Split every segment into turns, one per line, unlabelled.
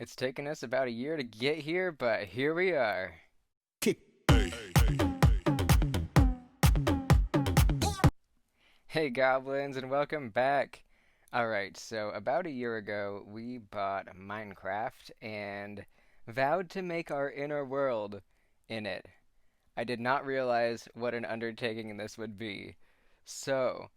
It's taken us about a year to get here, but here we are. Hey goblins, and welcome back. Alright, so about a year ago, we bought Minecraft and vowed to make our inner world in it. I did not realize what an undertaking this would be. So,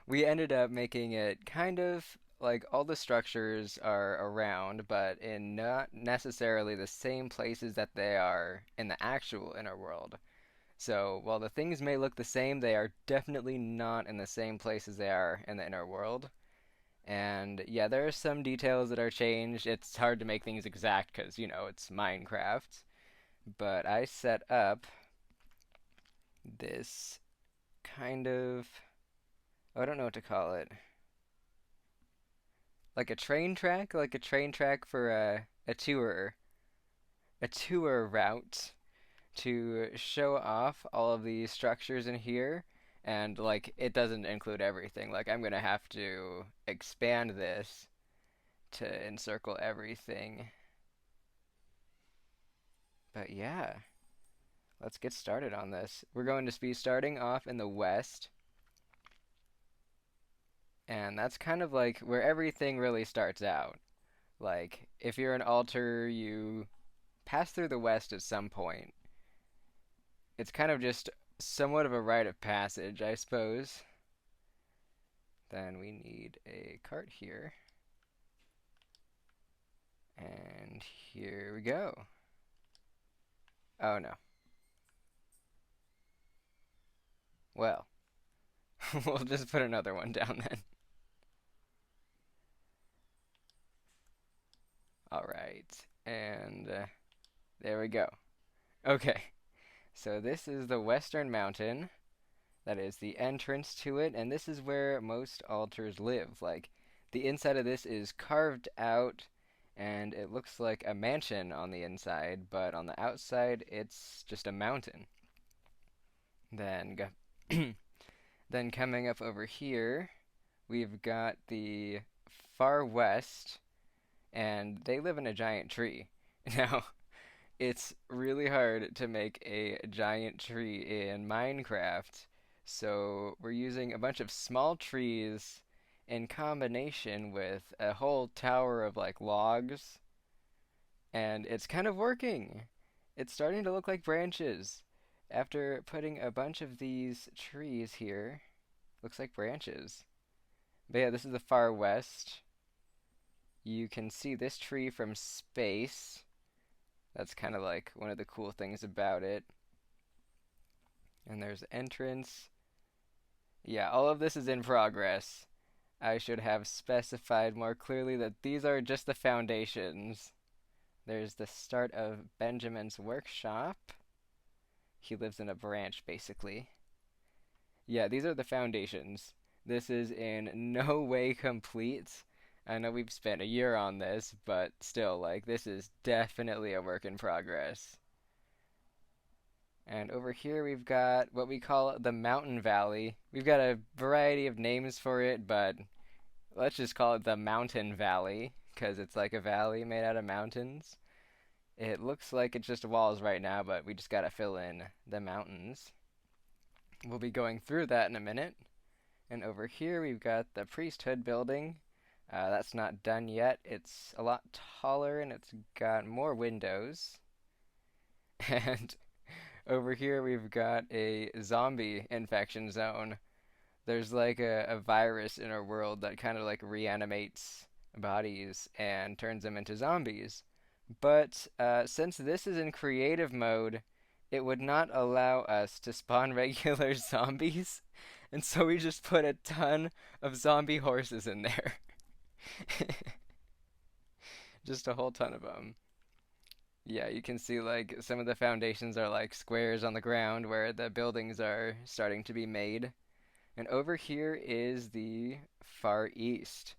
we ended up making it kind of like all the structures are around, but in not necessarily the same places that they are in the actual inner world. So while the things may look the same, they are definitely not in the same places they are in the inner world. And yeah, there are some details that are changed. It's hard to make things exact because, it's Minecraft. But I set up this kind of, I don't know what to call it, like a train track for a tour route to show off all of the structures in here. And like it doesn't include everything. Like I'm gonna have to expand this to encircle everything. But yeah, let's get started on this. We're going to be starting off in the west, and that's kind of like where everything really starts out. Like if you're an altar, you pass through the west at some point. It's kind of just somewhat of a rite of passage, I suppose. Then we need a cart here. And here we go. Oh no. Well, we'll just put another one down then. Alright. And there we go. Okay. So this is the Western Mountain. That is the entrance to it. And this is where most altars live. Like, the inside of this is carved out. And it looks like a mansion on the inside. But on the outside, it's just a mountain. Then go. Then coming up over here, we've got the far west, and they live in a giant tree. Now, it's really hard to make a giant tree in Minecraft, so we're using a bunch of small trees in combination with a whole tower of like logs, and it's kind of working. It's starting to look like branches. After putting a bunch of these trees here, looks like branches. But yeah, this is the far west. You can see this tree from space. That's kind of like one of the cool things about it. And there's the entrance. Yeah, all of this is in progress. I should have specified more clearly that these are just the foundations. There's the start of Benjamin's workshop. He lives in a branch, basically. Yeah, these are the foundations. This is in no way complete. I know we've spent a year on this, but still, like, this is definitely a work in progress. And over here we've got what we call the Mountain Valley. We've got a variety of names for it, but let's just call it the Mountain Valley, because it's like a valley made out of mountains. It looks like it's just walls right now, but we just gotta fill in the mountains. We'll be going through that in a minute. And over here we've got the priesthood building. That's not done yet. It's a lot taller and it's got more windows. And over here we've got a zombie infection zone. There's like a virus in our world that kind of like reanimates bodies and turns them into zombies. But since this is in creative mode, it would not allow us to spawn regular zombies. And so we just put a ton of zombie horses in there. Just a whole ton of them. Yeah, you can see like some of the foundations are like squares on the ground where the buildings are starting to be made. And over here is the Far East.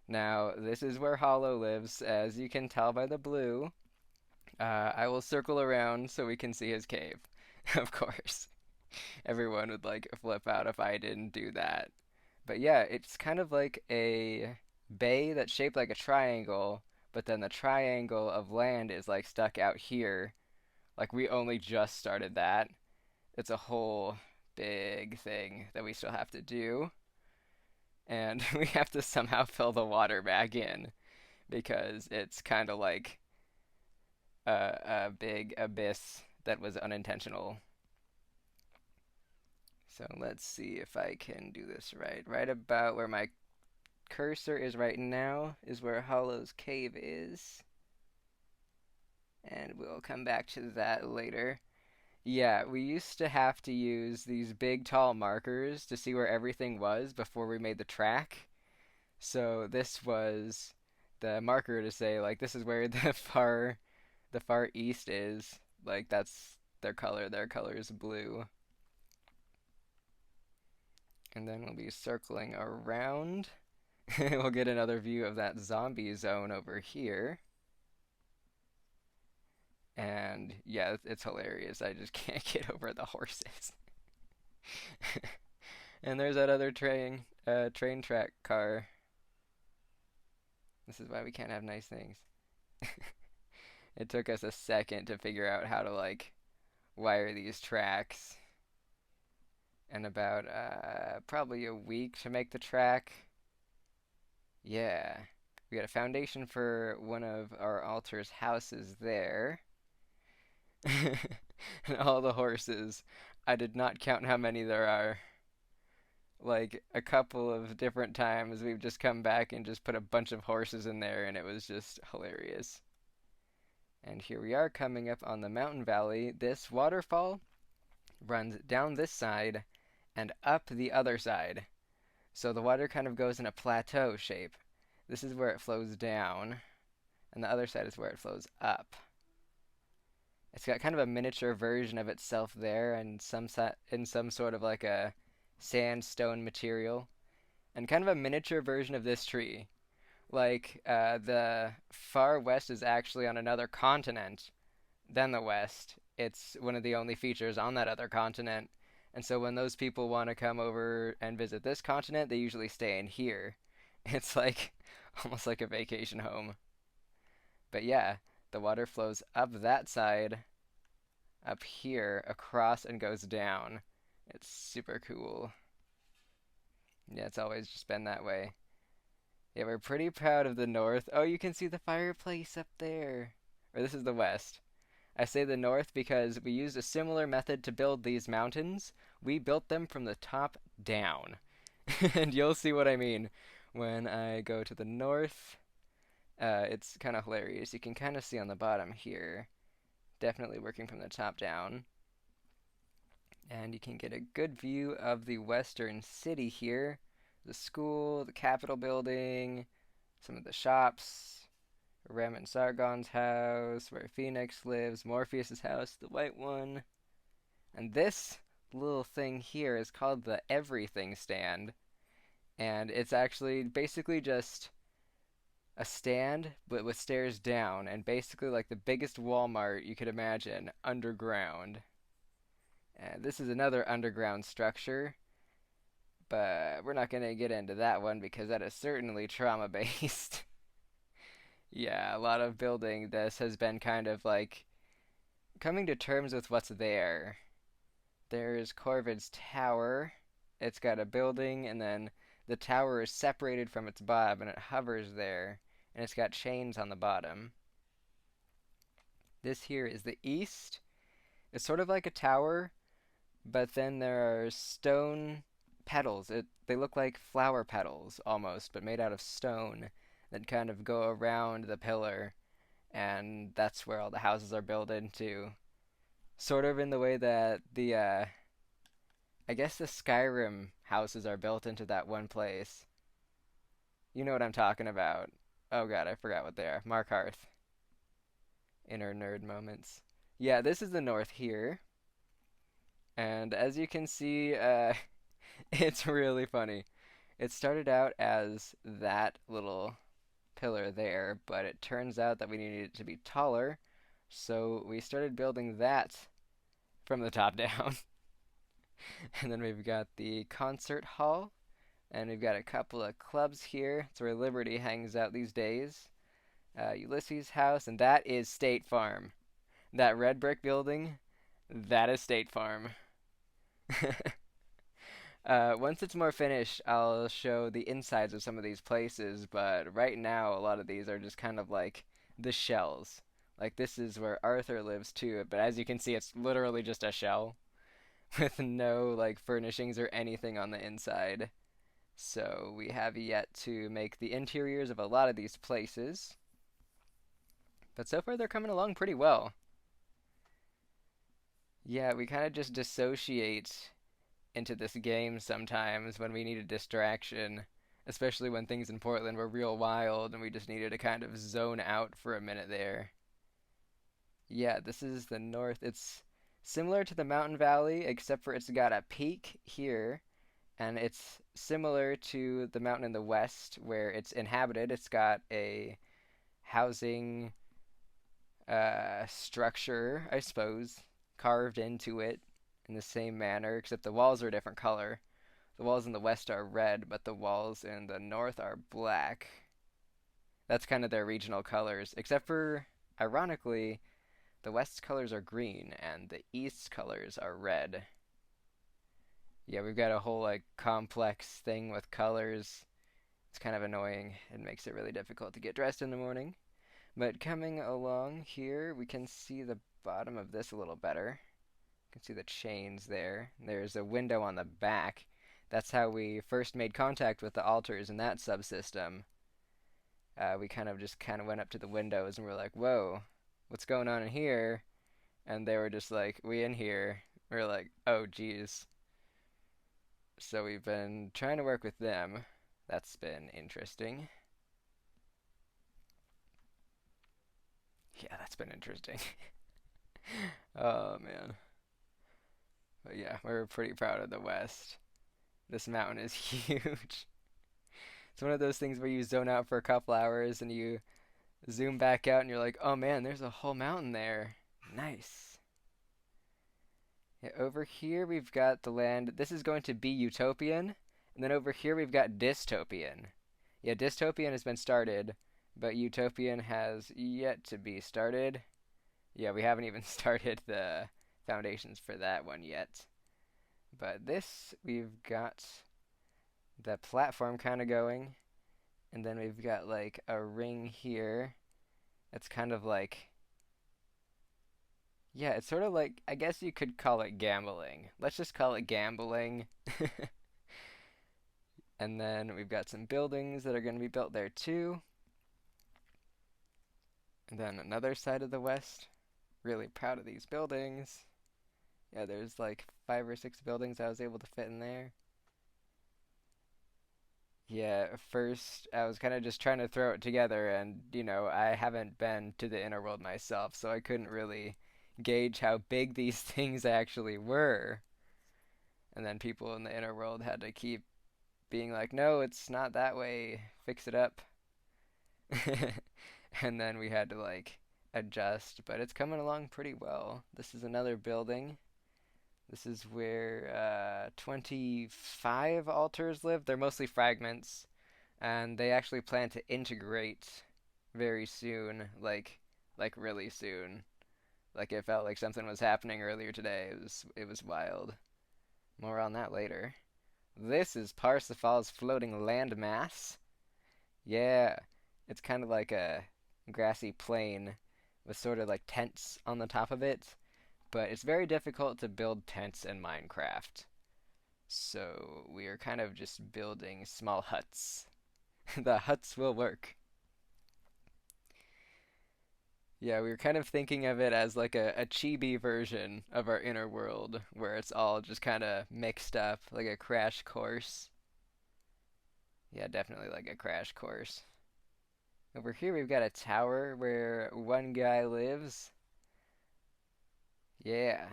Now, this is where Hollow lives, as you can tell by the blue. I will circle around so we can see his cave. Of course. Everyone would like flip out if I didn't do that. But yeah, it's kind of like a bay that's shaped like a triangle, but then the triangle of land is like stuck out here. Like we only just started that. It's a whole big thing that we still have to do, and we have to somehow fill the water back in because it's kind of like a big abyss that was unintentional. So let's see if I can do this right. Right about where my cursor is right now is where Hollow's cave is. And we'll come back to that later. Yeah, we used to have to use these big tall markers to see where everything was before we made the track. So this was the marker to say like this is where the far east is. Like that's their color. Their color is blue. And then we'll be circling around. We'll get another view of that zombie zone over here. And yeah, it's hilarious. I just can't get over the horses. And there's that other train track car. This is why we can't have nice things. It took us a second to figure out how to like wire these tracks, and about probably a week to make the track. Yeah, we got a foundation for one of our altar's houses there. And all the horses. I did not count how many there are. Like a couple of different times we've just come back and just put a bunch of horses in there and it was just hilarious. And here we are coming up on the mountain valley. This waterfall runs down this side and up the other side. So the water kind of goes in a plateau shape. This is where it flows down, and the other side is where it flows up. It's got kind of a miniature version of itself there, and in some sort of like a sandstone material, and kind of a miniature version of this tree. Like the far west is actually on another continent than the west. It's one of the only features on that other continent. And so when those people want to come over and visit this continent, they usually stay in here. It's like almost like a vacation home. But yeah, the water flows up that side, up here, across, and goes down. It's super cool. Yeah, it's always just been that way. Yeah, we're pretty proud of the north. Oh, you can see the fireplace up there. Or this is the west. I say the north because we used a similar method to build these mountains. We built them from the top down. And you'll see what I mean when I go to the north. It's kind of hilarious. You can kind of see on the bottom here. Definitely working from the top down. And you can get a good view of the western city here. The school, the Capitol building, some of the shops, Rem and Sargon's house, where Phoenix lives, Morpheus's house, the white one. And this little thing here is called the everything stand. And it's actually basically just a stand, but with stairs down, and basically like the biggest Walmart you could imagine underground. And this is another underground structure, but we're not going to get into that one because that is certainly trauma based. Yeah, a lot of building this has been kind of like coming to terms with what's there. There's Corvid's tower. It's got a building, and then the tower is separated from its bottom, and it hovers there, and it's got chains on the bottom. This here is the east. It's sort of like a tower, but then there are stone petals. They look like flower petals almost, but made out of stone that kind of go around the pillar, and that's where all the houses are built into. Sort of in the way that I guess the Skyrim houses are built into that one place. You know what I'm talking about. Oh god, I forgot what they are. Mark Hearth. Inner nerd moments. Yeah, this is the north here. And as you can see, it's really funny. It started out as that little pillar there, but it turns out that we needed it to be taller, so we started building that from the top down. And then we've got the concert hall, and we've got a couple of clubs here. It's where Liberty hangs out these days. Ulysses' house, and that is State Farm. That red brick building, that is State Farm. Once it's more finished, I'll show the insides of some of these places, but right now, a lot of these are just kind of like the shells. Like, this is where Arthur lives too, but as you can see, it's literally just a shell with no, like, furnishings or anything on the inside. So, we have yet to make the interiors of a lot of these places, but so far they're coming along pretty well. Yeah, we kind of just dissociate into this game sometimes when we need a distraction, especially when things in Portland were real wild and we just needed to kind of zone out for a minute there. Yeah, this is the north. It's similar to the mountain valley, except for it's got a peak here, and it's similar to the mountain in the west where it's inhabited. It's got a housing structure, I suppose, carved into it in the same manner, except the walls are a different color. The walls in the west are red, but the walls in the north are black. That's kind of their regional colors, except for, ironically, the west's colors are green and the east's colors are red. Yeah, we've got a whole like complex thing with colors. It's kind of annoying. It makes it really difficult to get dressed in the morning. But coming along here, we can see the bottom of this a little better. You can see the chains there. There's a window on the back. That's how we first made contact with the altars in that subsystem. We kind of went up to the windows and we're like, "Whoa, what's going on in here?" And they were just like, "We in here." We're like, "Oh, geez." So we've been trying to work with them. That's been interesting. Yeah, that's been interesting. Oh man. But yeah, we're pretty proud of the West. This mountain is huge. It's one of those things where you zone out for a couple hours and you zoom back out and you're like, oh man, there's a whole mountain there. Nice. Yeah, over here we've got the land. This is going to be Utopian. And then over here we've got dystopian. Yeah, dystopian has been started, but Utopian has yet to be started. Yeah, we haven't even started the foundations for that one yet. But this, we've got the platform kind of going, and then we've got like a ring here. It's kind of like, yeah, it's sort of like, I guess you could call it gambling. Let's just call it gambling. And then we've got some buildings that are going to be built there too. And then another side of the west. Really proud of these buildings. Yeah, there's like 5 or 6 buildings I was able to fit in there. Yeah, first I was kind of just trying to throw it together, and I haven't been to the inner world myself, so I couldn't really gauge how big these things actually were. And then people in the inner world had to keep being like, no, it's not that way, fix it up. And then we had to like adjust, but it's coming along pretty well. This is another building. This is where 25 altars live. They're mostly fragments, and they actually plan to integrate very soon, like really soon. Like it felt like something was happening earlier today. It was wild. More on that later. This is Parsifal's floating land mass. Yeah, it's kind of like a grassy plain with sort of like tents on the top of it, but it's very difficult to build tents in Minecraft. So we are kind of just building small huts. The huts will work. Yeah, we were kind of thinking of it as like a chibi version of our inner world, where it's all just kind of mixed up, like a crash course. Yeah, definitely like a crash course. Over here we've got a tower where one guy lives. Yeah,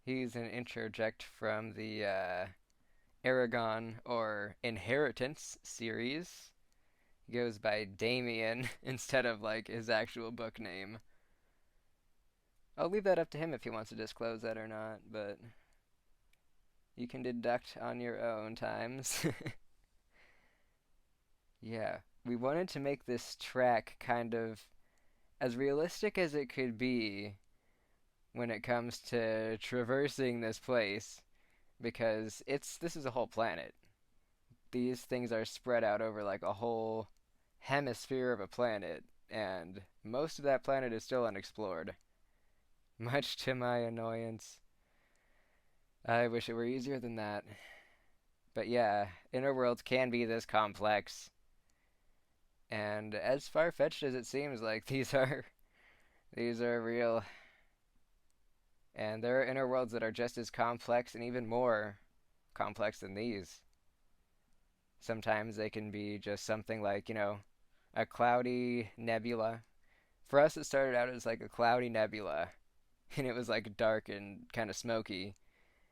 he's an interject from the Aragon or Inheritance series. He goes by Damien instead of like his actual book name. I'll leave that up to him if he wants to disclose that or not, but you can deduct on your own times. Yeah. we wanted to make this track kind of as realistic as it could be when it comes to traversing this place because it's this is a whole planet. These things are spread out over like a whole hemisphere of a planet, and most of that planet is still unexplored. Much to my annoyance. I wish it were easier than that. But yeah, inner worlds can be this complex, and as far-fetched as it seems, like these are real, and there are inner worlds that are just as complex and even more complex than these. Sometimes they can be just something like, a cloudy nebula. For us, it started out as like a cloudy nebula, and it was like dark and kind of smoky,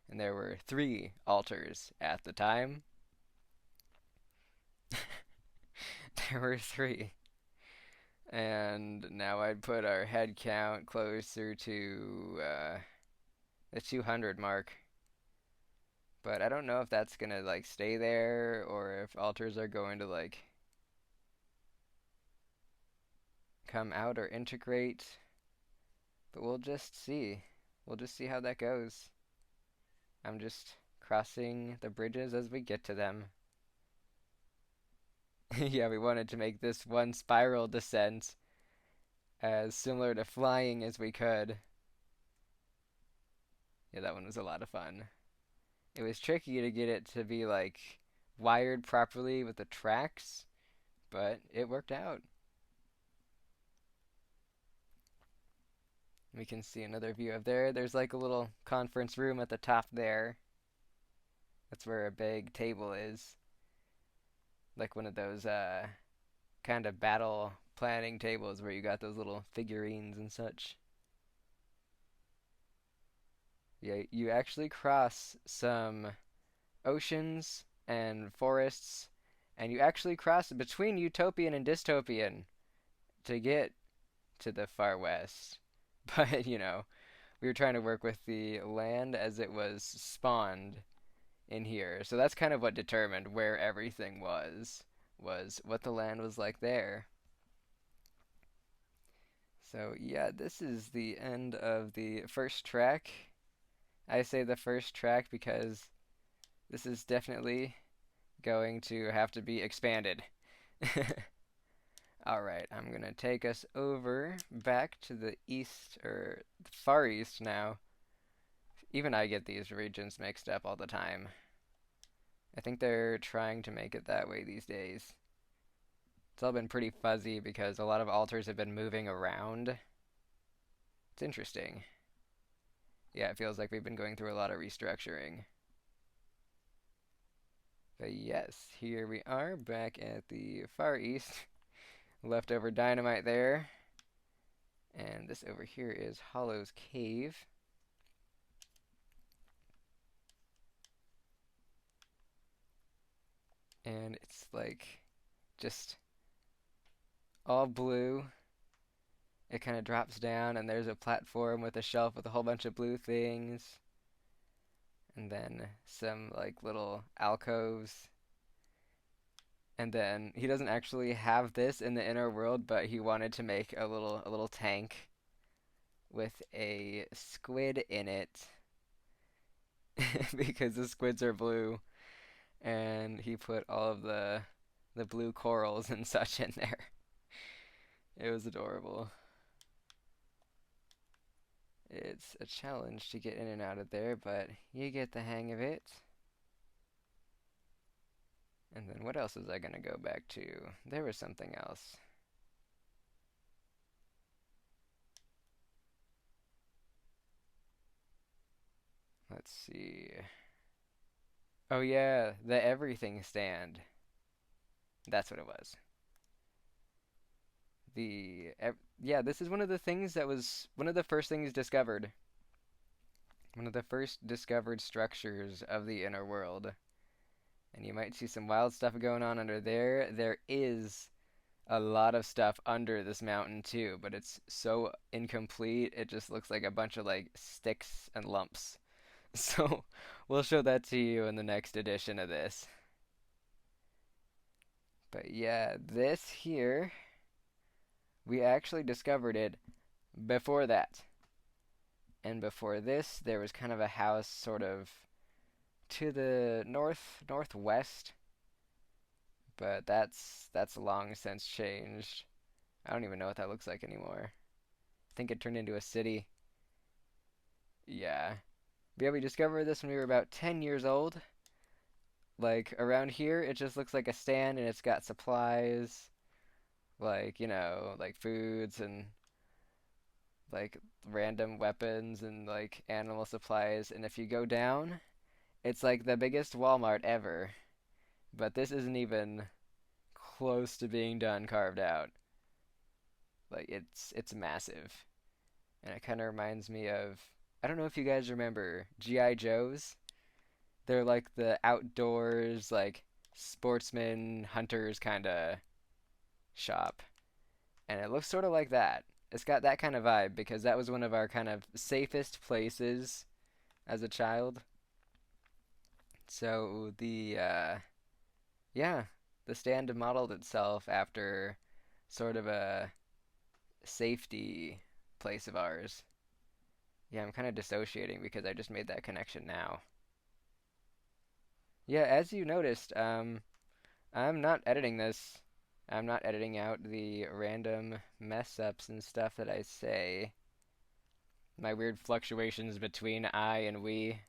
and there were three altars at the time. There were three. And now I'd put our head count closer to the 200 mark. But I don't know if that's gonna like stay there or if altars are going to like come out or integrate. But we'll just see. We'll just see how that goes. I'm just crossing the bridges as we get to them. Yeah, we wanted to make this one spiral descent as similar to flying as we could. Yeah, that one was a lot of fun. It was tricky to get it to be like wired properly with the tracks, but it worked out. We can see another view of there. There's like a little conference room at the top there. That's where a big table is. Like one of those kind of battle planning tables where you got those little figurines and such. Yeah, you actually cross some oceans and forests, and you actually cross between Utopian and dystopian to get to the far west. But, we were trying to work with the land as it was spawned in here. So that's kind of what determined where everything was what the land was like there. So yeah, this is the end of the first track. I say the first track because this is definitely going to have to be expanded. Alright, I'm going to take us over back to the east, or the far east now. Even I get these regions mixed up all the time. I think they're trying to make it that way these days. It's all been pretty fuzzy because a lot of altars have been moving around. It's interesting. Yeah, it feels like we've been going through a lot of restructuring. But yes, here we are back at the far east. Leftover dynamite there. And this over here is Hollow's Cave. And it's like just all blue. It kind of drops down, and there's a platform with a shelf with a whole bunch of blue things. And then some like little alcoves. And then he doesn't actually have this in the inner world, but he wanted to make a little tank with a squid in it because the squids are blue, and he put all of the blue corals and such in there. It was adorable. It's a challenge to get in and out of there, but you get the hang of it. And then what else was I gonna go back to? There was something else. Let's see. Oh yeah, the everything stand. That's what it was. Yeah, this is one of the things that was one of the first things discovered. One of the first discovered structures of the inner world. And you might see some wild stuff going on under there. There is a lot of stuff under this mountain too, but it's so incomplete. It just looks like a bunch of like sticks and lumps. So we'll show that to you in the next edition of this. But yeah, this here, we actually discovered it before that. And before this, there was kind of a house sort of to the northwest, but that's long since changed. I don't even know what that looks like anymore. I think it turned into a city. Yeah. But yeah, we discovered this when we were about 10 years old. Like around here, it just looks like a stand and it's got supplies, like, like foods and like random weapons and like animal supplies. And if you go down, it's like the biggest Walmart ever. But this isn't even close to being done carved out. Like it's massive. And it kind of reminds me of, I don't know if you guys remember G.I. Joes. They're like the outdoors, like sportsman hunters kind of shop. And it looks sort of like that. It's got that kind of vibe because that was one of our kind of safest places as a child. So yeah, the stand modeled itself after sort of a safety place of ours. Yeah, I'm kind of dissociating because I just made that connection now. Yeah, as you noticed, I'm not editing this. I'm not editing out the random mess ups and stuff that I say. My weird fluctuations between I and we.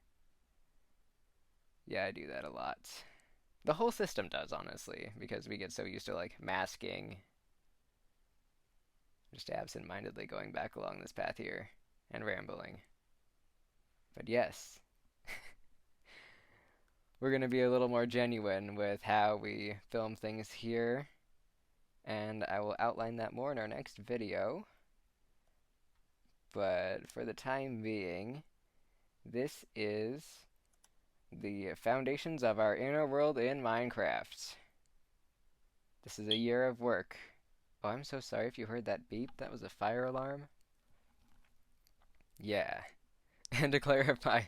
Yeah, I do that a lot. The whole system does, honestly, because we get so used to like masking, just absent-mindedly going back along this path here and rambling. But yes, we're going to be a little more genuine with how we film things here, and I will outline that more in our next video. But for the time being, this is the foundations of our inner world in Minecraft. This is a year of work. Oh, I'm so sorry if you heard that beep. That was a fire alarm. Yeah. And to clarify,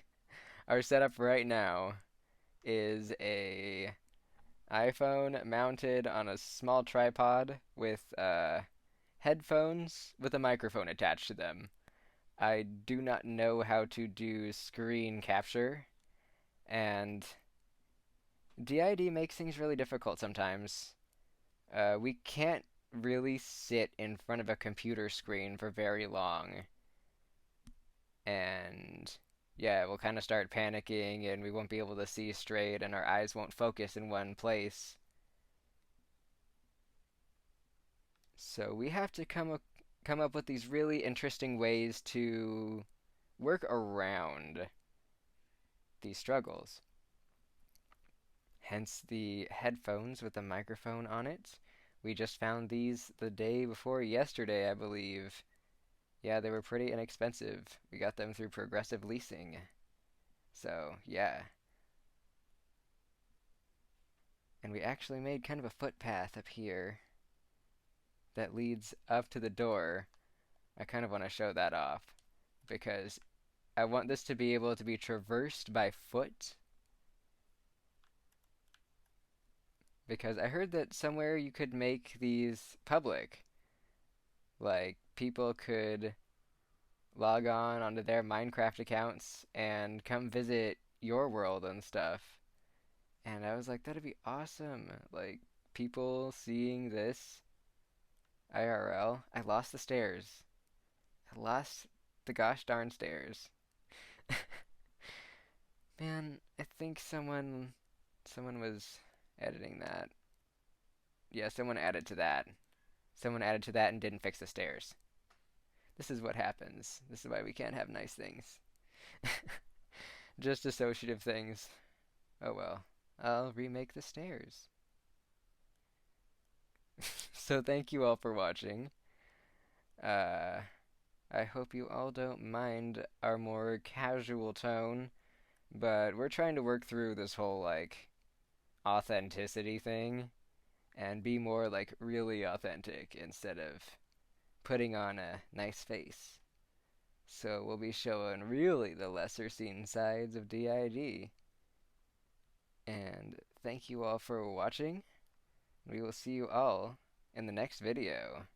our setup right now is a iPhone mounted on a small tripod with headphones with a microphone attached to them. I do not know how to do screen capture, and d.i.d makes things really difficult sometimes. We can't really sit in front of a computer screen for very long, and yeah, we'll kind of start panicking and we won't be able to see straight and our eyes won't focus in one place. So we have to come up with these really interesting ways to work around these struggles. Hence the headphones with the microphone on it. We just found these the day before yesterday, I believe. Yeah, they were pretty inexpensive. We got them through Progressive Leasing. So, yeah. And we actually made kind of a footpath up here that leads up to the door. I kind of want to show that off because I want this to be able to be traversed by foot. Because I heard that somewhere you could make these public. Like, people could log on onto their Minecraft accounts and come visit your world and stuff. And I was like, that'd be awesome. Like, people seeing this IRL. I lost the stairs. I lost the gosh darn stairs. Man, I think someone was editing that. Yeah, someone added to that. Someone added to that and didn't fix the stairs. This is what happens. This is why we can't have nice things. Just associative things. Oh well. I'll remake the stairs. So thank you all for watching. Uh, I hope you all don't mind our more casual tone, but we're trying to work through this whole like authenticity thing and be more like really authentic instead of putting on a nice face. So we'll be showing really the lesser seen sides of d.i.d. And thank you all for watching. We will see you all in the next video.